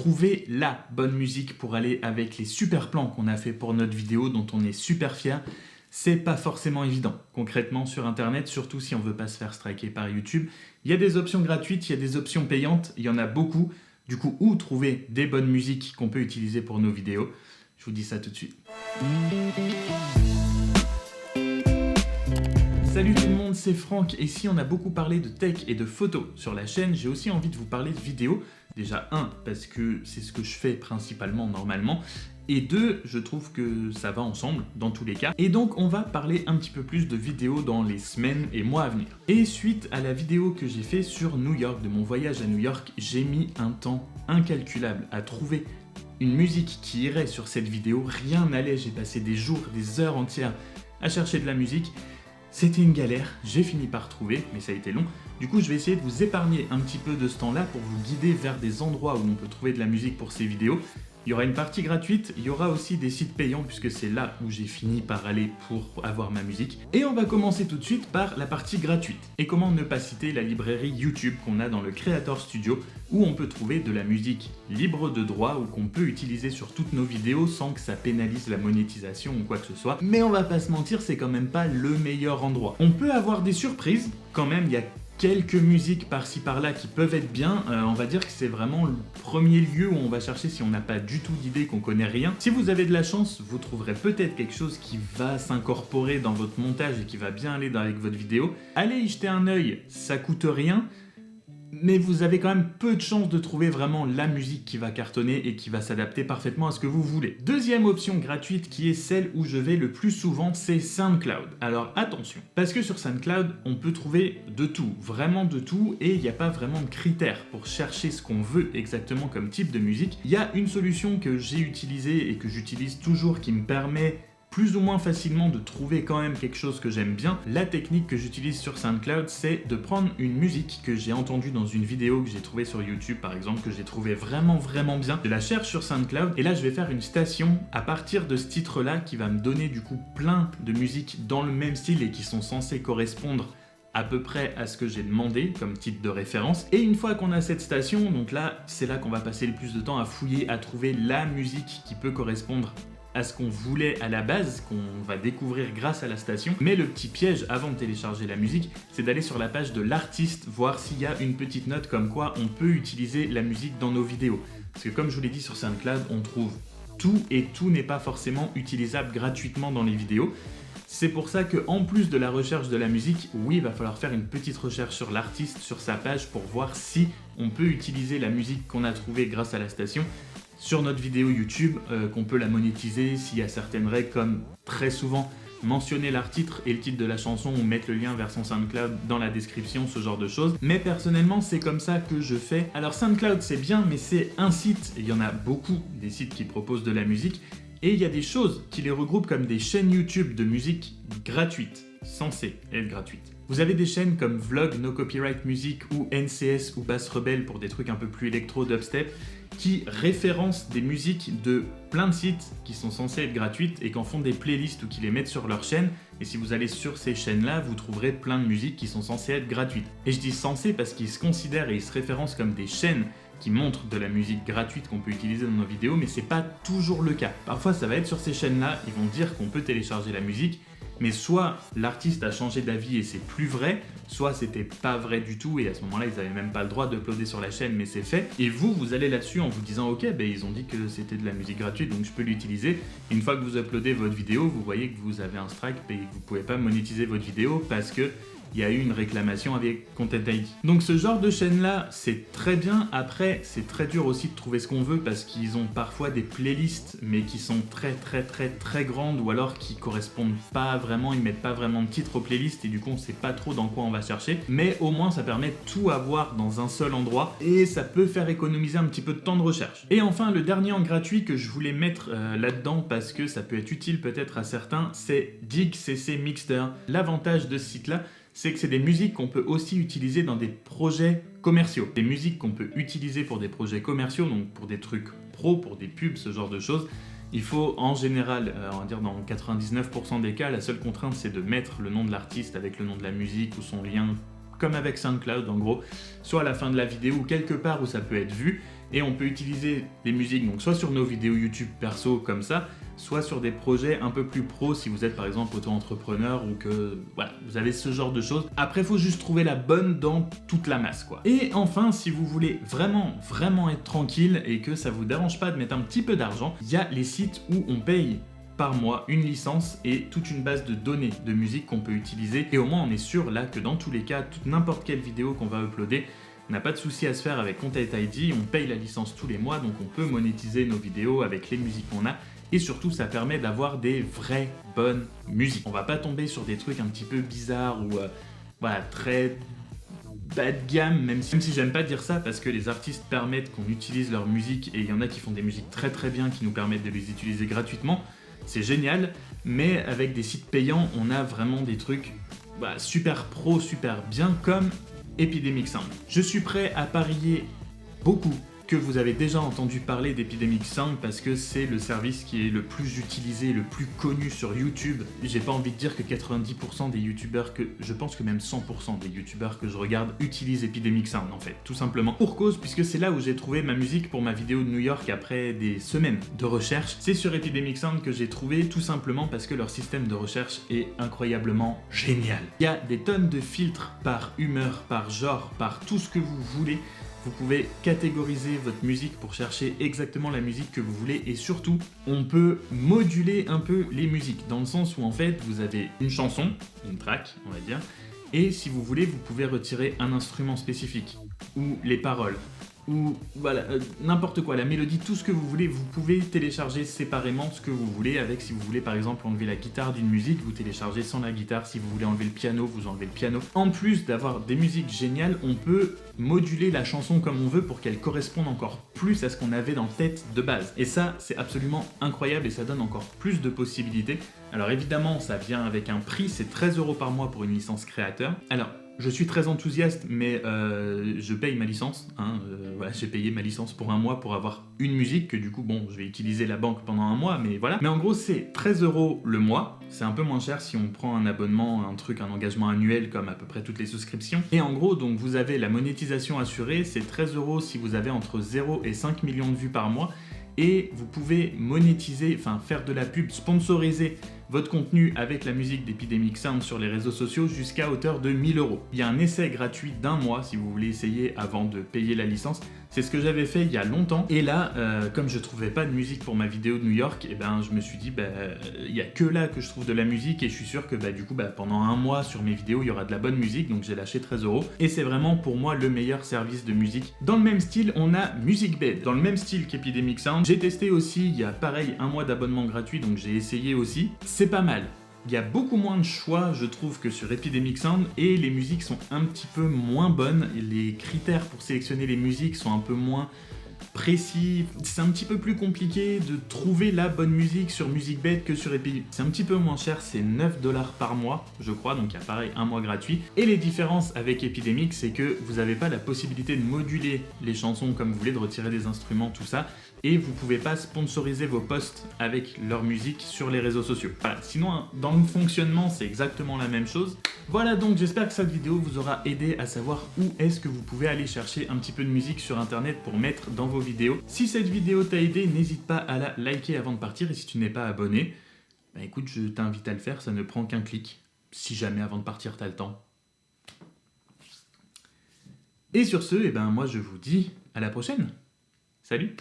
Trouver la bonne musique pour aller avec les super plans qu'on a fait pour notre vidéo dont on est super fier, c'est pas forcément évident. Concrètement sur internet, surtout si on veut pas se faire striker par YouTube, il y a des options gratuites, il y a des options payantes, il y en a beaucoup. Du coup, où trouver des bonnes musiques qu'on peut utiliser pour nos vidéos? Je vous dis ça tout de suite. Salut tout le monde, c'est Franck, et si on a beaucoup parlé de tech et de photos sur la chaîne, j'ai aussi envie de vous parler de vidéos. Déjà, parce que c'est ce que je fais principalement normalement, et deux, je trouve que ça va ensemble dans tous les cas. Et donc on va parler un petit peu plus de vidéos dans les semaines et mois à venir. Et suite à la vidéo que j'ai fait sur New York, de mon voyage à New York, j'ai mis un temps incalculable à trouver une musique qui irait sur cette vidéo. Rien n'allait, j'ai passé des jours, des heures entières à chercher de la musique. C'était une galère, j'ai fini par trouver, mais ça a été long. Du coup, je vais essayer de vous épargner un petit peu de ce temps-là pour vous guider vers des endroits où on peut trouver de la musique pour ces vidéos. Il y aura une partie gratuite, il y aura aussi des sites payants puisque c'est là où j'ai fini par aller pour avoir ma musique. Et on va commencer tout de suite par la partie gratuite. Et comment ne pas citer la librairie YouTube qu'on a dans le Creator Studio où on peut trouver de la musique libre de droit ou qu'on peut utiliser sur toutes nos vidéos sans que ça pénalise la monétisation ou quoi que ce soit. Mais on va pas se mentir, c'est quand même pas le meilleur endroit. On peut avoir des surprises, quand même, il y a quelques musiques par-ci par-là qui peuvent être bien, on va dire que c'est vraiment le premier lieu où on va chercher si on n'a pas du tout d'idée, qu'on connaît rien. Si vous avez de la chance, vous trouverez peut-être quelque chose qui va s'incorporer dans votre montage et qui va bien aller avec votre vidéo. Allez y jeter un œil, ça coûte rien. Mais vous avez quand même peu de chances de trouver vraiment la musique qui va cartonner et qui va s'adapter parfaitement à ce que vous voulez. Deuxième option gratuite qui est celle où je vais le plus souvent, c'est SoundCloud. Alors attention, parce que sur SoundCloud, on peut trouver de tout, vraiment de tout, et il n'y a pas vraiment de critères pour chercher ce qu'on veut exactement comme type de musique. Il y a une solution que j'ai utilisée et que j'utilise toujours qui me permet plus ou moins facilement de trouver quand même quelque chose que j'aime bien. La technique que j'utilise sur SoundCloud, c'est de prendre une musique que j'ai entendue dans une vidéo que j'ai trouvée sur YouTube par exemple, que j'ai trouvé vraiment bien. Je la cherche sur SoundCloud et là je vais faire une station à partir de ce titre-là qui va me donner du coup plein de musiques dans le même style et qui sont censées correspondre à peu près à ce que j'ai demandé comme titre de référence. Et une fois qu'on a cette station, donc là, c'est là qu'on va passer le plus de temps à fouiller, à trouver la musique qui peut correspondre à ce qu'on voulait à la base, qu'on va découvrir grâce à la station. Mais le petit piège avant de télécharger la musique, c'est d'aller sur la page de l'artiste, voir s'il y a une petite note comme quoi on peut utiliser la musique dans nos vidéos. Parce que comme je vous l'ai dit sur SoundCloud, on trouve tout et tout n'est pas forcément utilisable gratuitement dans les vidéos. C'est pour ça qu'en plus de la recherche de la musique, oui, il va falloir faire une petite recherche sur l'artiste, sur sa page, pour voir si on peut utiliser la musique qu'on a trouvée grâce à la station sur notre vidéo YouTube, qu'on peut la monétiser s'il y a certaines règles comme très souvent mentionner l'artiste et le titre de la chanson ou mettre le lien vers son SoundCloud dans la description, ce genre de choses. Mais personnellement, c'est comme ça que je fais. Alors SoundCloud, c'est bien, mais c'est un site. Il y en a beaucoup, des sites qui proposent de la musique. Et il y a des choses qui les regroupent comme des chaînes YouTube de musique gratuites, censées être gratuites. Vous avez des chaînes comme Vlog, No Copyright Music ou NCS ou Bass Rebel pour des trucs un peu plus électro, dubstep, qui référencent des musiques de plein de sites qui sont censées être gratuites et qui en font des playlists ou qui les mettent sur leur chaîne. Et si vous allez sur ces chaînes-là, vous trouverez plein de musiques qui sont censées être gratuites. Et je dis censées parce qu'ils se considèrent et ils se référencent comme des chaînes qui montrent de la musique gratuite qu'on peut utiliser dans nos vidéos, mais c'est pas toujours le cas. Parfois ça va être sur ces chaînes-là, ils vont dire qu'on peut télécharger la musique, mais soit l'artiste a changé d'avis et c'est plus vrai, soit c'était pas vrai du tout et à ce moment-là ils avaient même pas le droit d'uploader sur la chaîne, mais c'est fait. Et vous allez là-dessus en vous disant ok, ils ont dit que c'était de la musique gratuite donc je peux l'utiliser. Et une fois que vous uploadez votre vidéo, vous voyez que vous avez un strike et que vous pouvez pas monétiser votre vidéo parce que il y a eu une réclamation avec Content ID. Donc ce genre de chaîne-là, c'est très bien. Après, c'est très dur aussi de trouver ce qu'on veut parce qu'ils ont parfois des playlists, mais qui sont très grandes ou alors qui correspondent pas vraiment, ils mettent pas vraiment de titre aux playlists et du coup on sait pas trop dans quoi on va chercher. Mais au moins ça permet de tout avoir dans un seul endroit et ça peut faire économiser un petit peu de temps de recherche. Et enfin, le dernier en gratuit que je voulais mettre là-dedans parce que ça peut être utile peut-être à certains, c'est Dig CC Mixter. L'avantage de ce site-là, c'est que c'est des musiques qu'on peut aussi utiliser dans des projets commerciaux. Des musiques qu'on peut utiliser pour des projets commerciaux, donc pour des trucs pro, pour des pubs, ce genre de choses. Il faut en général, on va dire dans 99% des cas, la seule contrainte c'est de mettre le nom de l'artiste avec le nom de la musique ou son lien comme avec SoundCloud en gros, soit à la fin de la vidéo ou quelque part où ça peut être vu, et on peut utiliser les musiques donc soit sur nos vidéos YouTube perso comme ça, soit sur des projets un peu plus pro si vous êtes par exemple auto-entrepreneur ou que voilà, vous avez ce genre de choses. Après, il faut juste trouver la bonne dans toute la masse quoi. Et enfin, si vous voulez vraiment être tranquille et que ça vous dérange pas de mettre un petit peu d'argent, il y a les sites où on paye par mois une licence et toute une base de données de musique qu'on peut utiliser, et au moins on est sûr là que dans tous les cas, n'importe quelle vidéo qu'on va uploader, on n'a pas de souci à se faire avec Content ID, on paye la licence tous les mois, donc on peut monétiser nos vidéos avec les musiques qu'on a, et surtout ça permet d'avoir des vraies bonnes musiques. On va pas tomber sur des trucs un petit peu bizarres ou voilà, très bas de gamme, même si j'aime pas dire ça parce que les artistes permettent qu'on utilise leur musique, et il y en a qui font des musiques très bien qui nous permettent de les utiliser gratuitement. C'est génial, mais avec des sites payants, on a vraiment des trucs super pro, super bien, comme Epidemic Sound. Je suis prêt à parier beaucoup que vous avez déjà entendu parler d'Epidemic Sound parce que c'est le service qui est le plus utilisé, le plus connu sur YouTube. J'ai pas envie de dire que 90% des youtubeurs je pense que même 100% des youtubeurs que je regarde utilisent Epidemic Sound en fait, tout simplement. Pour cause, puisque c'est là où j'ai trouvé ma musique pour ma vidéo de New York après des semaines de recherche. C'est sur Epidemic Sound que j'ai trouvé, tout simplement parce que leur système de recherche est incroyablement génial. Il y a des tonnes de filtres par humeur, par genre, par tout ce que vous voulez. Vous pouvez catégoriser votre musique pour chercher exactement la musique que vous voulez, et surtout, on peut moduler un peu les musiques, dans le sens où en fait, vous avez une chanson, une track, on va dire, et si vous voulez, vous pouvez retirer un instrument spécifique, ou les paroles, ou voilà, n'importe quoi, la mélodie, tout ce que vous voulez. Vous pouvez télécharger séparément ce que vous voulez avec, si vous voulez par exemple enlever la guitare d'une musique, vous téléchargez sans la guitare, si vous voulez enlever le piano, vous enlevez le piano. En plus d'avoir des musiques géniales, on peut moduler la chanson comme on veut pour qu'elle corresponde encore plus à ce qu'on avait dans tête de base. Et ça, c'est absolument incroyable et ça donne encore plus de possibilités. Alors évidemment, ça vient avec un prix, c'est 13 € par mois pour une licence créateur. Alors, je suis très enthousiaste, mais je paye ma licence. Voilà, j'ai payé ma licence pour un mois pour avoir une musique que du coup, bon, je vais utiliser la banque pendant un mois, mais voilà. Mais en gros, c'est 13 € le mois. C'est un peu moins cher si on prend un abonnement, un engagement annuel comme à peu près toutes les souscriptions. Et en gros, donc vous avez la monétisation assurée, c'est 13 € si vous avez entre 0 et 5 millions de vues par mois. Et vous pouvez monétiser, enfin faire de la pub, sponsoriser votre contenu avec la musique d'Epidemic Sound sur les réseaux sociaux jusqu'à hauteur de 1000 €. Il y a un essai gratuit d'un mois si vous voulez essayer avant de payer la licence. C'est ce que j'avais fait il y a longtemps. Et là, comme je trouvais pas de musique pour ma vidéo de New York, et ben je me suis dit, il y a que là que je trouve de la musique, et je suis sûr que du coup, pendant un mois sur mes vidéos, il y aura de la bonne musique, donc j'ai lâché 13 €. Et c'est vraiment pour moi le meilleur service de musique. Dans le même style, on a MusicBed. Dans le même style qu'Epidemic Sound, j'ai testé aussi, il y a pareil un mois d'abonnement gratuit, donc j'ai essayé aussi. C'est pas mal. Il y a beaucoup moins de choix, je trouve, que sur Epidemic Sound, et les musiques sont un petit peu moins bonnes. Les critères pour sélectionner les musiques sont un peu moins précis. C'est un petit peu plus compliqué de trouver la bonne musique sur MusicBed que sur Epidemic. C'est un petit peu moins cher, c'est 9 $ par mois, je crois, donc il y a pareil un mois gratuit. Et les différences avec Epidemic, c'est que vous n'avez pas la possibilité de moduler les chansons comme vous voulez, de retirer des instruments, tout ça. Et vous pouvez pas sponsoriser vos posts avec leur musique sur les réseaux sociaux. Voilà, sinon dans le fonctionnement c'est exactement la même chose. Voilà, donc j'espère que cette vidéo vous aura aidé à savoir où est-ce que vous pouvez aller chercher un petit peu de musique sur internet pour mettre dans vos vidéos. Si cette vidéo t'a aidé, n'hésite pas à la liker avant de partir, et si tu n'es pas abonné, écoute, je t'invite à le faire, ça ne prend qu'un clic, si jamais avant de partir t'as le temps. Et sur ce, moi je vous dis à la prochaine. Salut!